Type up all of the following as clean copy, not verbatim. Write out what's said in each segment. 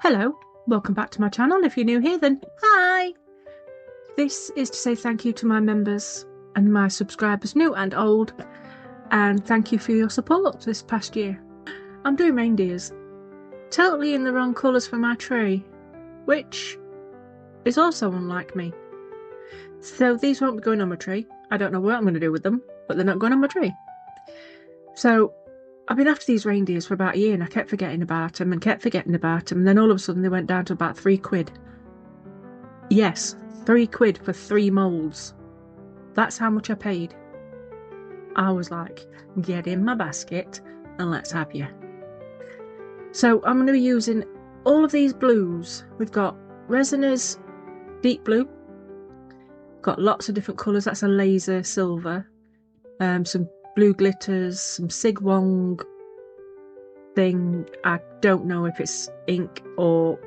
Hello, welcome back to my channel. If you're new here, then hi! This is to say thank you to my members and my subscribers, new and old, and thank you for your support this past year. I'm doing reindeers, totally in the wrong colours for my tree, which is also unlike me. So these won't be going on my tree. I don't know what I'm going to do with them, but they're not going on my tree. So I've been after these reindeers for about a year and I kept forgetting about them and then all of a sudden they went down to about £3. Yes, £3 for 3 moulds. That's how much I paid. I was like, get in my basket and let's have you. So I'm going to be using all of these blues. We've got Resiners deep blue, got lots of different colours. That's a laser silver, some blue glitters, some Sig Wong thing. I don't know if it's ink or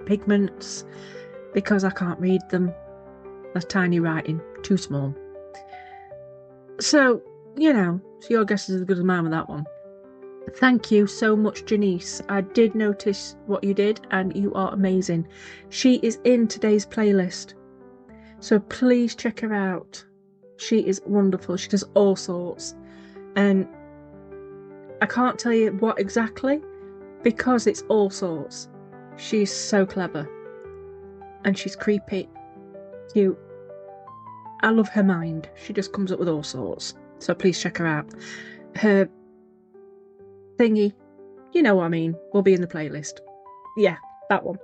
pigments because I can't read them. That's tiny writing, too small. So, you know, so your guess is as good as mine with that one. Thank you so much, Janice. I did notice what you did and you are amazing. She is in today's playlist, so please check her out. She is wonderful. She does all sorts. And I can't tell you what exactly because it's all sorts. She's so clever. And she's creepy, cute. I love her mind. She just comes up with all sorts. So please check her out. Her thingy, you know what I mean, will be in the playlist. Yeah, that one.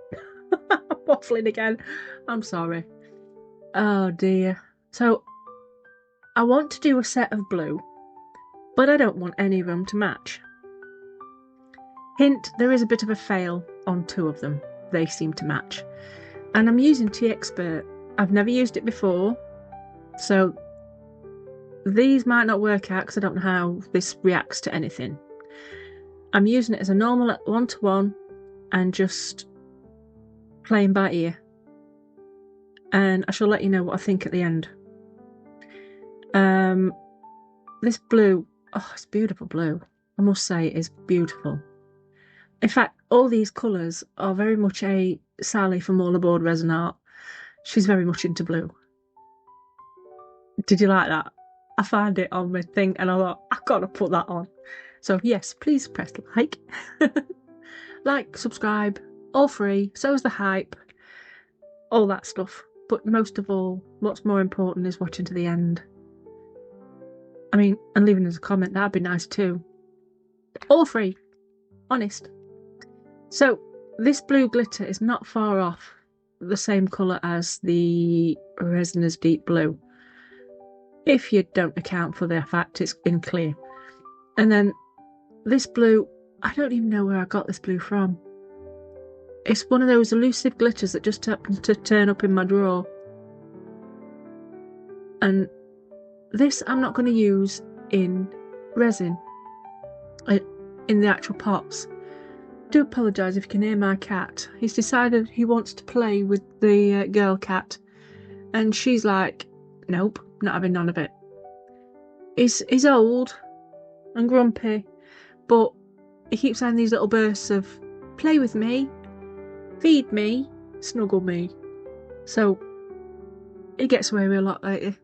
Waffling again. I'm sorry. Oh dear. So I want to do a set of blue, but I don't want any of them to match. Hint, there is a bit of a fail on 2 of them. They seem to match. And I'm using teexpert. I've never used it before, so these might not work out because I don't know how this reacts to anything. I'm using it as a normal 1-to-1 and just playing by ear. And I shall let you know what I think at the end. This blue, oh, it's beautiful blue. I must say it is beautiful. In fact, all these colours are very much a Sally from All Aboard Resin Art. She's very much into blue. Did you like that? I found it on my thing and I thought, I've got to put that on. So yes, please press like. Like, subscribe, all free. So is the hype. All that stuff. But most of all, what's more important is watching to the end. I mean, and leaving us a comment, that'd be nice too. All free. Honest. So this blue glitter is not far off the same colour as the Resiners deep blue, if you don't account for the fact it's in clear. And then this blue, I don't even know where I got this blue from. It's one of those elusive glitters that just happened to turn up in my drawer. And this I'm not going to use in resin, in the actual pots. Do apologise if you can hear my cat. He's decided he wants to play with the girl cat, and she's like, nope, not having none of it. He's old and grumpy, but he keeps having these little bursts of play with me, feed me, snuggle me. So he gets away with a lot lately.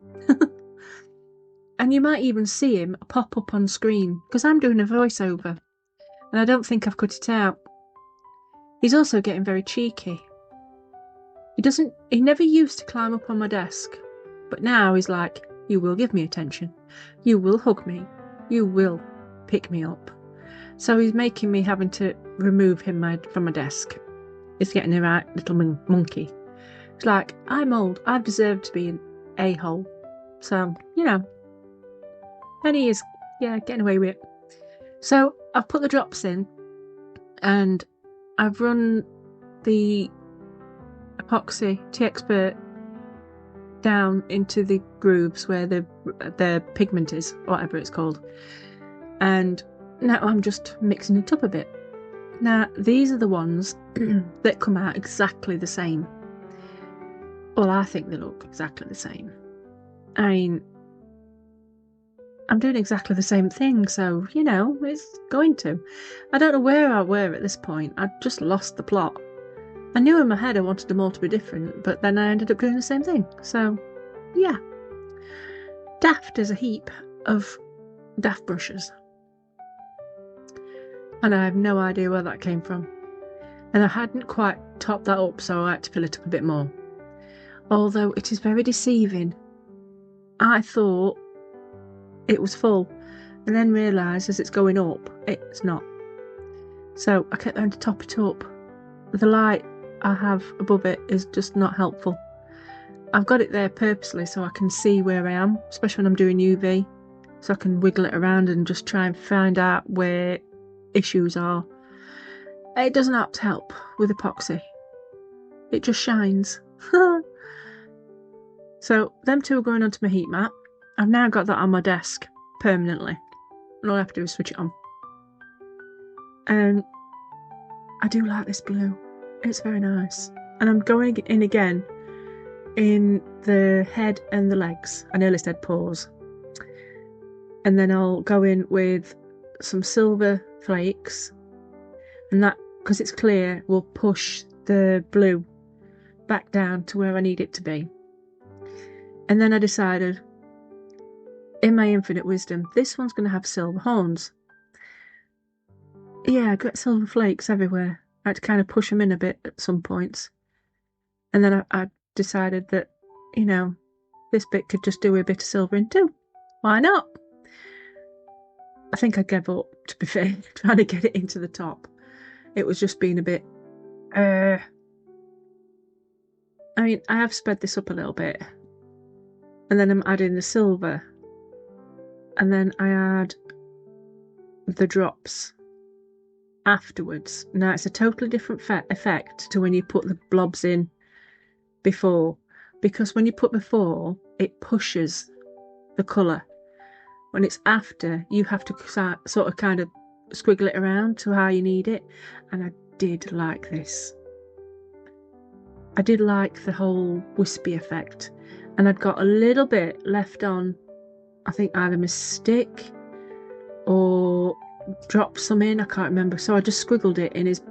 And you might even see him pop up on screen because I'm doing a voiceover and I don't think I've cut it out. He's also getting very cheeky. He never used to climb up on my desk, but now he's like, you will give me attention. You will hug me. You will pick me up. So he's making me having to remove him from my desk. He's getting the right little monkey. It's like, I'm old. I've deserved to be an a-hole. So, you know. And he is, yeah, getting away with it. So I've put the drops in and I've run the epoxy teexpert down into the grooves where the pigment is, whatever it's called. And now I'm just mixing it up a bit. Now, these are the ones that come out exactly the same. Well, I think they look exactly the same. I mean, I'm doing exactly the same thing, so, you know, it's going to. I don't know where I were at this point. I just lost the plot. I knew in my head I wanted them all to be different, but then I ended up doing the same thing. So, yeah. Daft is a heap of daft brushes. And I have no idea where that came from. And I hadn't quite topped that up, so I had to fill it up a bit more. Although it is very deceiving. I thought it was full, and then realised as it's going up, it's not. So I kept having to top it up. The light I have above it is just not helpful. I've got it there purposely so I can see where I am, especially when I'm doing UV, so I can wiggle it around and just try and find out where issues are. It doesn't have to help with epoxy. It just shines. So them two are going onto my heat mat. I've now got that on my desk permanently. And all I have to do is switch it on. And I do like this blue. It's very nice. And I'm going in again in the head and the legs. I nearly said paws. And then I'll go in with some silver flakes. And that, because it's clear, will push the blue back down to where I need it to be. And then I decided, in my infinite wisdom, this one's going to have silver horns. Yeah, I got silver flakes everywhere. I had to kind of push them in a bit at some points. And then I decided that, you know, this bit could just do a bit of silver in too. Why not? I think I gave up, to be fair, trying to get it into the top. It was just being a bit... I mean, I have sped this up a little bit. And then I'm adding the silver. And then I add the drops afterwards. Now, it's a totally different effect to when you put the blobs in before. Because when you put before, it pushes the colour. When it's after, you have to sort of kind of squiggle it around to how you need it. And I did like this. I did like the whole wispy effect. And I'd got a little bit left on, I think either my stick or dropped some in, I can't remember. So I just squiggled it in his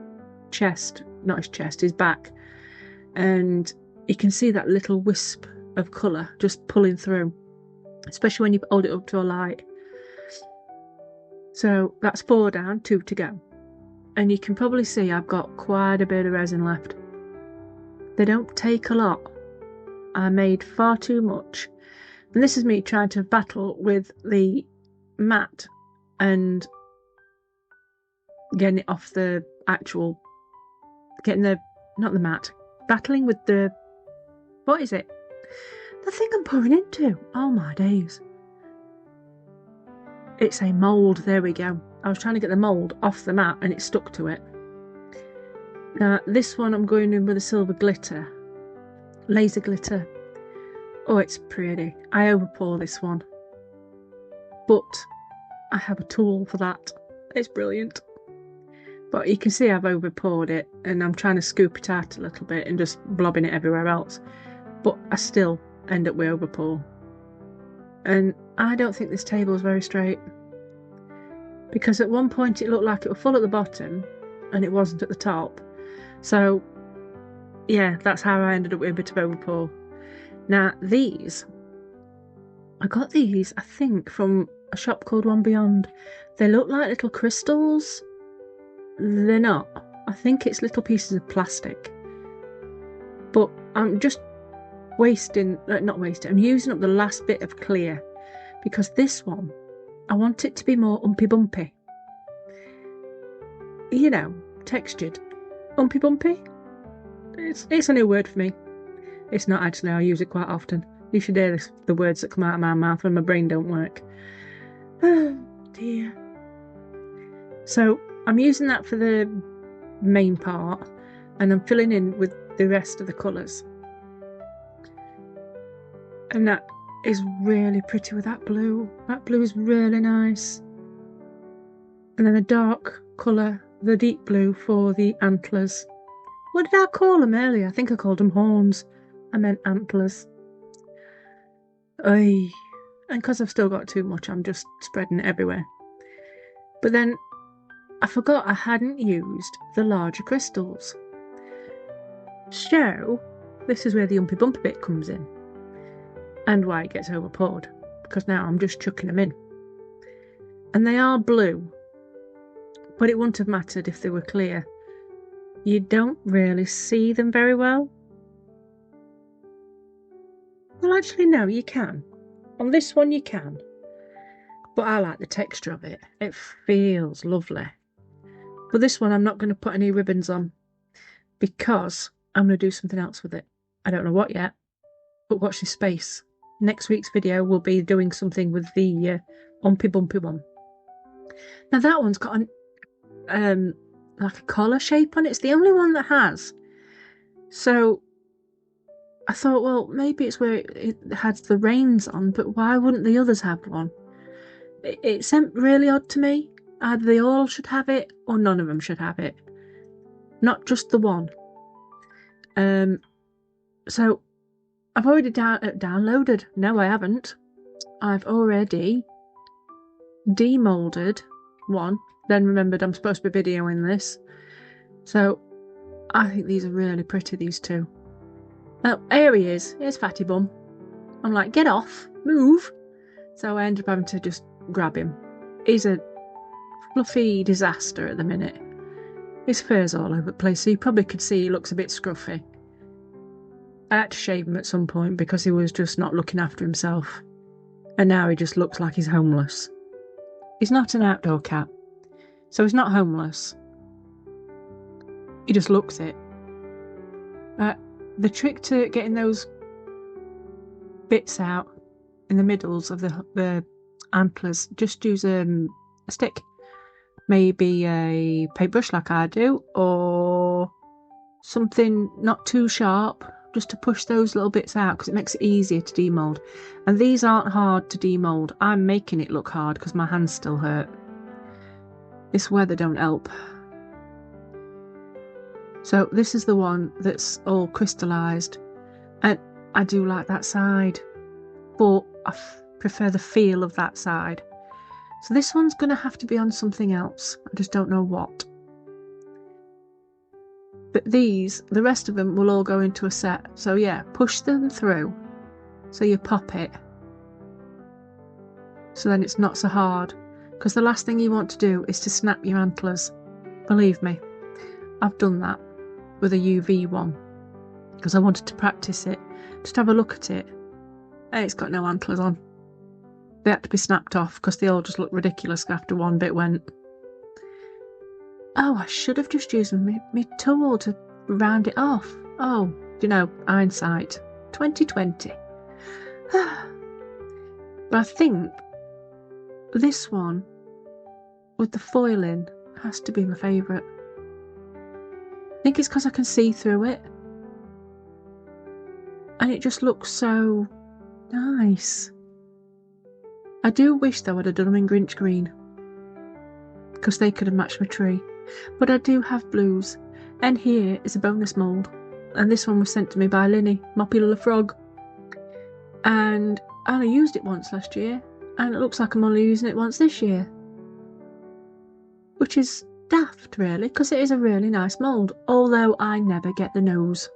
chest, not his chest, his back. And you can see that little wisp of colour just pulling through, especially when you hold it up to a light. So that's 4 down, 2 to go. And you can probably see I've got quite a bit of resin left. They don't take a lot. I made far too much. And this is me trying to battle with the mat and getting it off the actual, not the mat, battling with the, what is it? The thing I'm pouring into. Oh my days. It's a mould, there we go. I was trying to get the mould off the mat and it stuck to it. Now this one I'm going in with a silver glitter. Laser glitter. Oh, it's pretty. I overpour this one. But I have a tool for that. It's brilliant. But you can see I've overpoured it and I'm trying to scoop it out a little bit and just blobbing it everywhere else. But I still end up with overpour. And I don't think this table is very straight. Because at one point it looked like it was full at the bottom and it wasn't at the top. So yeah, that's how I ended up with a bit of overpour. Now these, I got these I think from a shop called One Beyond. They look like little crystals. They're not. I think it's little pieces of plastic. But I'm just I'm using up the last bit of clear. Because this one, I want it to be more umpy bumpy. You know, textured. Umpy bumpy? It's a new word for me. It's not actually, I use it quite often. You should hear the words that come out of my mouth when my brain don't work. Oh dear. So I'm using that for the main part and I'm filling in with the rest of the colours. And that is really pretty with that blue. That blue is really nice. And then a dark colour, the deep blue for the antlers. What did I call them earlier? I think I called them horns. I meant antlers. Oy. And because I've still got too much, I'm just spreading it everywhere. But then I forgot I hadn't used the larger crystals. So this is where the umpy bumpy bit comes in. And why it gets over poured. Because now I'm just chucking them in. And they are blue. But it wouldn't have mattered if they were clear. You don't really see them very well. Well, actually, no, you can. On this one, you can. But I like the texture of it. It feels lovely. But this one, I'm not going to put any ribbons on because I'm going to do something else with it. I don't know what yet, but watch this space. Next week's video will be doing something with the umpy bumpy one. Now that one's got an like a collar shape on it. It's the only one that has. So I thought, well, maybe it's where it had the reins on, but why wouldn't the others have one? It seemed really odd to me. Either they all should have it or none of them should have it. Not just the one. So I've already downloaded. No, I haven't. I've already demolded one. Then remembered I'm supposed to be videoing this. So I think these are really pretty, these two. Oh, here he is. Here's Fatty Bum. I'm like, get off, move. So I ended up having to just grab him. He's a fluffy disaster at the minute. His fur's all over the place, so you probably could see he looks a bit scruffy. I had to shave him at some point because he was just not looking after himself. And now he just looks like he's homeless. He's not an outdoor cat, so he's not homeless. He just looks it. The trick to getting those bits out in the middles of the antlers, just use a stick. Maybe a paintbrush like I do, or something not too sharp, just to push those little bits out because it makes it easier to demold. And these aren't hard to demold. I'm making it look hard because my hands still hurt. This weather don't help. So this is the one that's all crystallised, and I do like that side, but I prefer the feel of that side. So this one's going to have to be on something else. I just don't know what. But these, the rest of them will all go into a set. So yeah, push them through. So you pop it. So then it's not so hard. Because the last thing you want to do is to snap your antlers. Believe me, I've done that with a UV one. Because I wanted to practice it. Just have a look at it. Hey, it's got no antlers on. They had to be snapped off because they all just look ridiculous after one bit went. Oh, I should have just used my tool to round it off. Oh, you know, hindsight. 2020. But I think this one with the foiling has to be my favourite. I think it's because I can see through it. And it just looks so nice. I do wish though I'd have done them in Grinch green, because they could have matched my tree. But I do have blues, and here is a bonus mould, and this one was sent to me by Linny, Moppy Little Frog, and I only used it once last year, and it looks like I'm only using it once this year, which is daft really, because it is a really nice mould, although I never get the nose.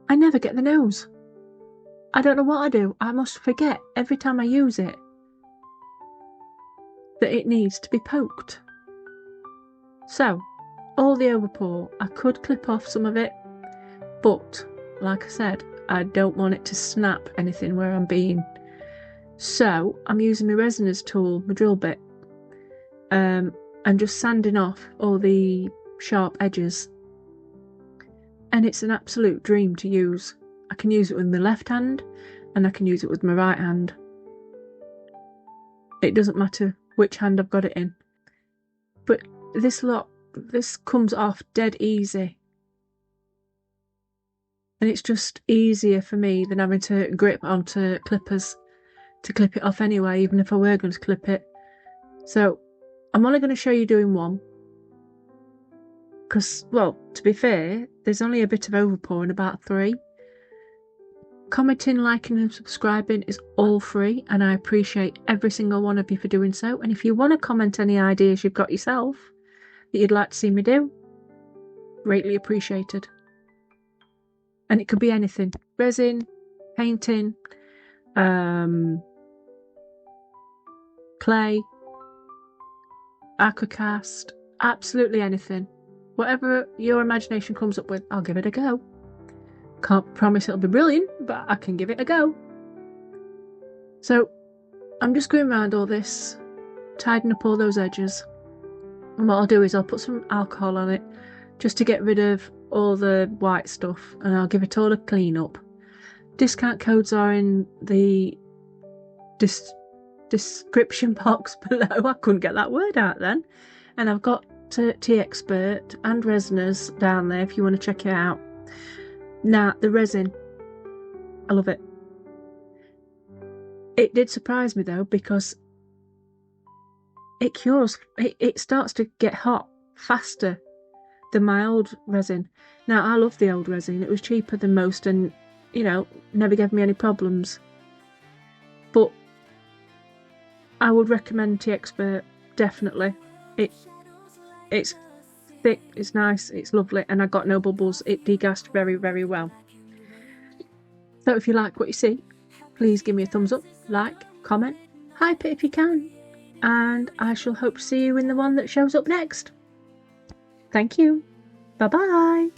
I never get the nose. I don't know what I do. I must forget every time I use it that it needs to be poked. So, all the overpour, I could clip off some of it, but like I said, I don't want it to snap anything where I'm being. So, I'm using my Resiners tool, my drill bit, and just sanding off all the sharp edges. And it's an absolute dream to use. I can use it with my left hand and I can use it with my right hand. It doesn't matter which hand I've got it in. But this comes off dead easy. And it's just easier for me than having to grip onto clippers to clip it off anyway, even if I were going to clip it. So I'm only going to show you doing one. Because, well, to be fair, there's only a bit of overpour in about 3. Commenting, liking and subscribing is all free, and I appreciate every single one of you for doing so. And if you want to comment any ideas you've got yourself that you'd like to see me do, greatly appreciated. And it could be anything: resin, painting, clay, aquacast, absolutely anything. Whatever your imagination comes up with, I'll give it a go. Can't promise it'll be brilliant, but I can give it a go. So I'm just going around all this, tidying up all those edges. And what I'll do is I'll put some alcohol on it just to get rid of all the white stuff, and I'll give it all a clean up. Discount codes are in the description box below. I couldn't get that word out then. And I've got teexpert and Resiners down there if you want to check it out. Now, the resin, I love it. It did surprise me though, because it cures, it starts to get hot faster than my old resin. Now, I love the old resin. It was cheaper than most and, you know, never gave me any problems. But I would recommend teexpert, definitely. It's thick, it's nice, it's lovely, and I got no bubbles. It degassed very, very well. So if you like what you see, please give me a thumbs up, like, comment, hype it if you can, and I shall hope to see you in the one that shows up next. Thank you. Bye bye.